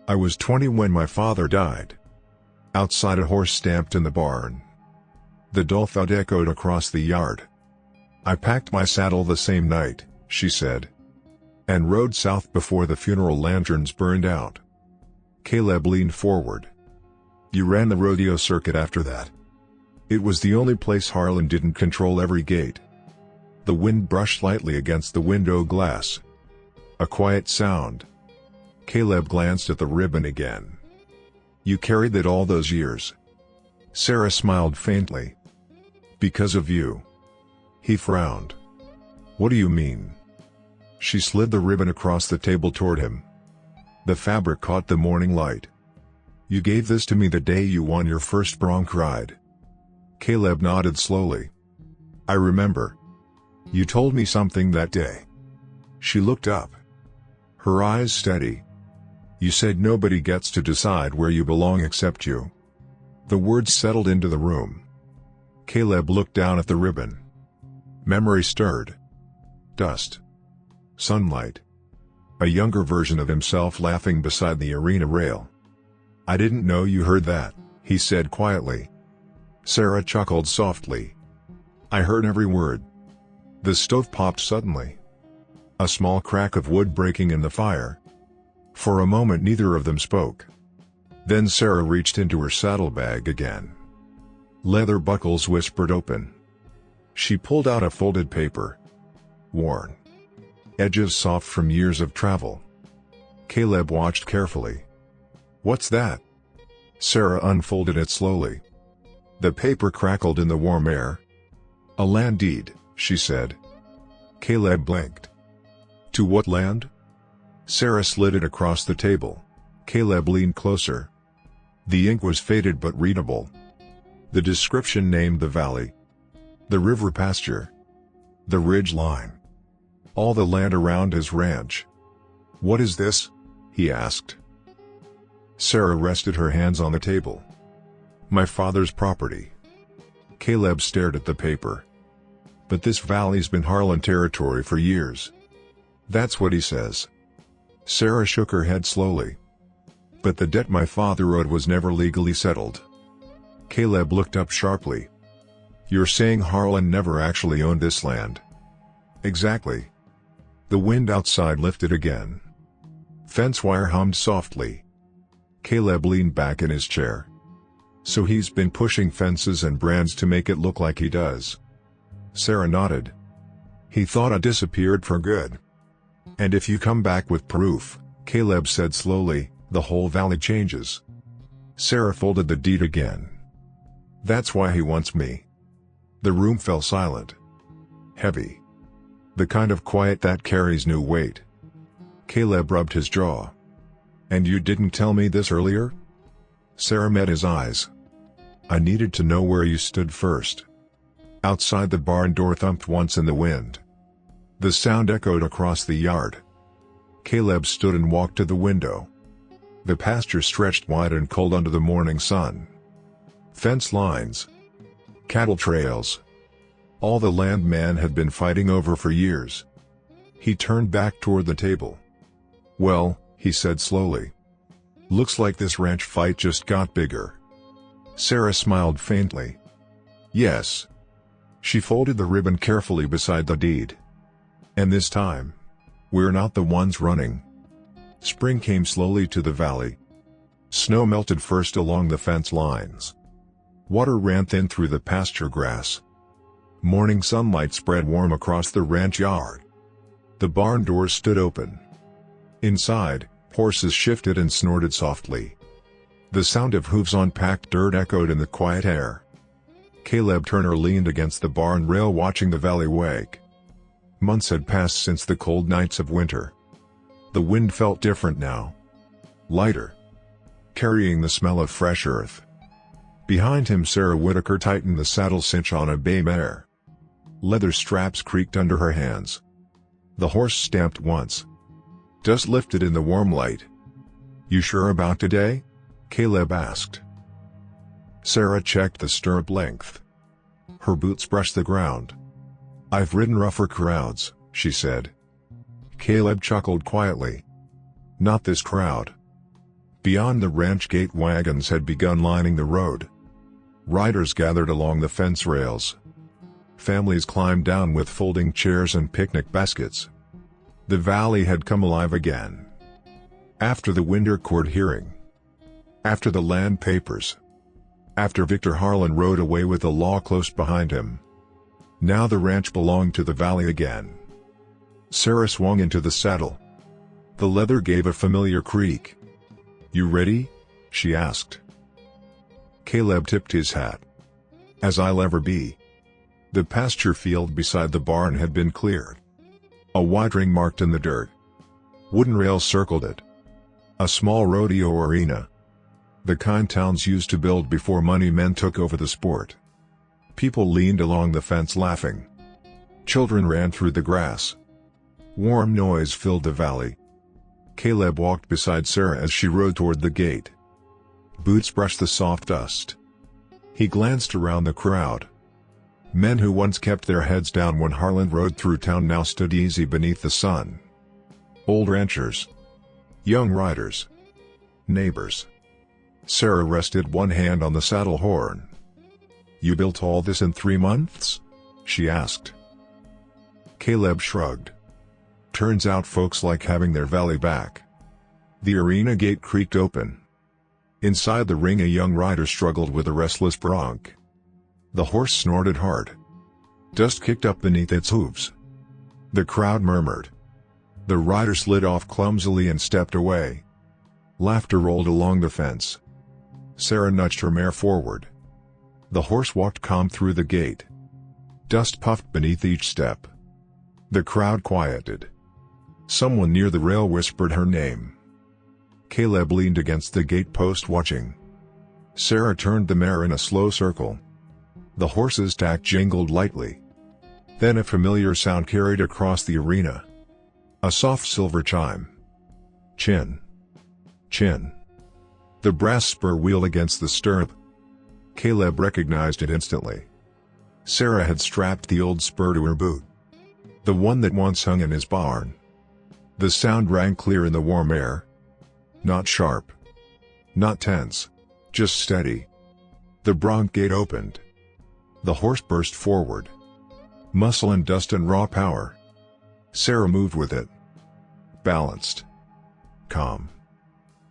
"I was 20 when my father died." Outside, a horse stamped in the barn. The dull thud echoed across the yard. "I packed my saddle the same night," she said, "and rode south before the funeral lanterns burned out." Caleb leaned forward. "You ran the rodeo circuit after that?" It was the only place Harlan didn't control every gate. The wind brushed lightly against the window glass. A quiet sound. Caleb glanced at the ribbon again. "You carried that all those years?" Sarah smiled faintly. "Because of you." He frowned. "What do you mean?" She slid the ribbon across the table toward him. The fabric caught the morning light. "You gave this to me the day you won your first bronc ride." Caleb nodded slowly. "I remember. You told me something that day." She looked up. Her eyes steady. "You said nobody gets to decide where you belong except you." The words settled into the room. Caleb looked down at the ribbon. Memory stirred. Dust. Sunlight. A younger version of himself laughing beside the arena rail. "I didn't know you heard that," he said quietly. Sarah chuckled softly. "I heard every word." The stove popped suddenly. A small crack of wood breaking in the fire. For a moment neither of them spoke. Then Sarah reached into her saddlebag again. Leather buckles whispered open. She pulled out a folded paper. Worn. Edges soft from years of travel. Caleb watched carefully. "What's that?" Sarah unfolded it slowly. The paper crackled in the warm air. "A land deed," she said. Caleb blinked. "To what land?" Sarah slid it across the table. Caleb leaned closer. The ink was faded but readable. The description named the valley. The river pasture. The ridge line. All the land around his ranch. "What is this?" he asked. Sarah rested her hands on the table. "My father's property." Caleb stared at the paper. "But this valley's been Harlan territory for years." "That's what he says." Sarah shook her head slowly. "But the debt my father owed was never legally settled." Caleb looked up sharply. "You're saying Harlan never actually owned this land?" "Exactly." The wind outside lifted again. Fence wire hummed softly. Caleb leaned back in his chair. "So he's been pushing fences and brands to make it look like he does." Sarah nodded. "He thought I disappeared for good." "And if you come back with proof," Caleb said slowly, "the whole valley changes." Sarah folded the deed again. "That's why he wants me." The room fell silent. Heavy. The kind of quiet that carries new weight. Caleb rubbed his jaw. "And you didn't tell me this earlier?" Sarah met his eyes. "I needed to know where you stood first." Outside, the barn door thumped once in the wind. The sound echoed across the yard. Caleb stood and walked to the window. The pasture stretched wide and cold under the morning sun. Fence lines. Cattle trails. All the land man had been fighting over for years. He turned back toward the table. "Well," he said slowly. "Looks like this ranch fight just got bigger." Sarah smiled faintly. "Yes." She folded the ribbon carefully beside the deed. "And this time, we're not the ones running." Spring came slowly to the valley. Snow melted first along the fence lines. Water ran thin through the pasture grass. Morning sunlight spread warm across the ranch yard. The barn doors stood open. Inside, horses shifted and snorted softly. The sound of hooves on packed dirt echoed in the quiet air. Caleb Turner leaned against the barn rail watching the valley wake. Months had passed since the cold nights of winter. The wind felt different now. Lighter. Carrying the smell of fresh earth. Behind him Sarah Whitaker tightened the saddle cinch on a bay mare. Leather straps creaked under her hands. The horse stamped once. Dust lifted in the warm light. "You sure about today?" Caleb asked. Sarah checked the stirrup length. Her boots brushed the ground. "I've ridden rougher crowds," she said. Caleb chuckled quietly. "Not this crowd." Beyond the ranch gate wagons had begun lining the road. Riders gathered along the fence rails. Families climbed down with folding chairs and picnic baskets. The valley had come alive again. After the winter court hearing. After the land papers. After Victor Harlan rode away with the law close behind him. Now the ranch belonged to the valley again. Sarah swung into the saddle. The leather gave a familiar creak. "You ready?" she asked. Caleb tipped his hat. "As I'll ever be." The pasture field beside the barn had been cleared. A wide ring marked in the dirt. Wooden rails circled it. A small rodeo arena. The kind towns used to build before money men took over the sport. People leaned along the fence laughing. Children ran through the grass. Warm noise filled the valley. Caleb walked beside Sarah as she rode toward the gate. Boots brushed the soft dust. He glanced around the crowd. Men who once kept their heads down when Harlan rode through town now stood easy beneath the sun. Old ranchers. Young riders. Neighbors. Sarah rested one hand on the saddle horn. "You built all this in 3 months?" she asked. Caleb shrugged. "Turns out folks like having their valley back." The arena gate creaked open. Inside the ring a young rider struggled with a restless bronc. The horse snorted hard. Dust kicked up beneath its hooves. The crowd murmured. The rider slid off clumsily and stepped away. Laughter rolled along the fence. Sarah nudged her mare forward. The horse walked calm through the gate. Dust puffed beneath each step. The crowd quieted. Someone near the rail whispered her name. Caleb leaned against the gate post watching. Sarah turned the mare in a slow circle. The horse's tack jingled lightly. Then a familiar sound carried across the arena. A soft silver chime. Chin. Chin. The brass spur wheeled against the stirrup. Caleb recognized it instantly. Sarah had strapped the old spur to her boot. The one that once hung in his barn. The sound rang clear in the warm air. Not sharp. Not tense. Just steady. The bronc gate opened. The horse burst forward. Muscle and dust and raw power. Sarah moved with it. Balanced. Calm.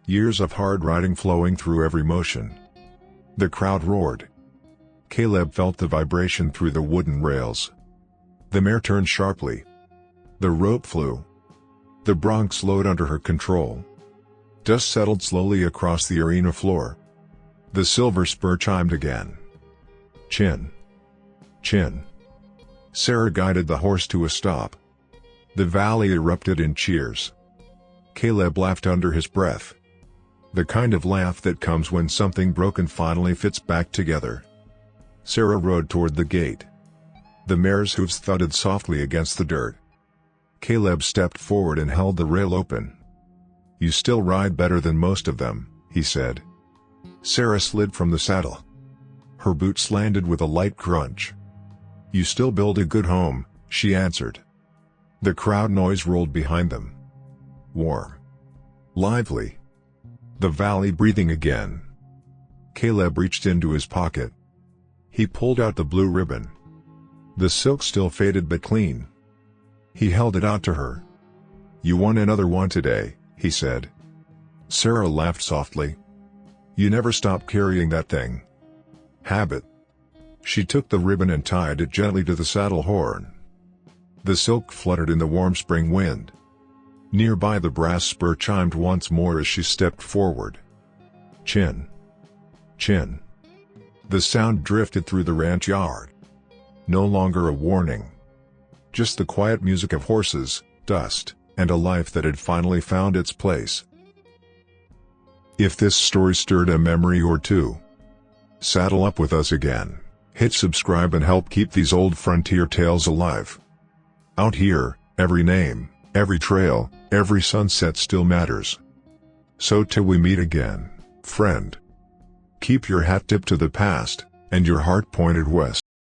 Years of hard riding flowing through every motion. The crowd roared. Caleb felt the vibration through the wooden rails. The mare turned sharply. The rope flew. The bronc slowed under her control. Dust settled slowly across the arena floor. The silver spur chimed again. Chin. Chin. Sarah guided the horse to a stop. The valley erupted in cheers. Caleb laughed under his breath. The kind of laugh that comes when something broken finally fits back together. Sarah rode toward the gate. The mare's hooves thudded softly against the dirt. Caleb stepped forward and held the rail open. "You still ride better than most of them," he said. Sarah slid from the saddle. Her boots landed with a light crunch. "You still build a good home," she answered. The crowd noise rolled behind them. Warm. Lively. The valley breathing again. Caleb reached into his pocket. He pulled out the blue ribbon. The silk still faded but clean. He held it out to her. "You won another one today," he said. Sarah laughed softly. "You never stop carrying that thing." "Habit." She took the ribbon and tied it gently to the saddle horn. The silk fluttered in the warm spring wind. Nearby the brass spur chimed once more as she stepped forward. Chin. Chin. The sound drifted through the ranch yard. No longer a warning. Just the quiet music of horses, dust, and a life that had finally found its place. If this story stirred a memory or two, saddle up with us again, hit subscribe and help keep these old frontier tales alive. Out here, every name, every trail, every sunset still matters. So till we meet again, friend, keep your hat tipped to the past, and your heart pointed west.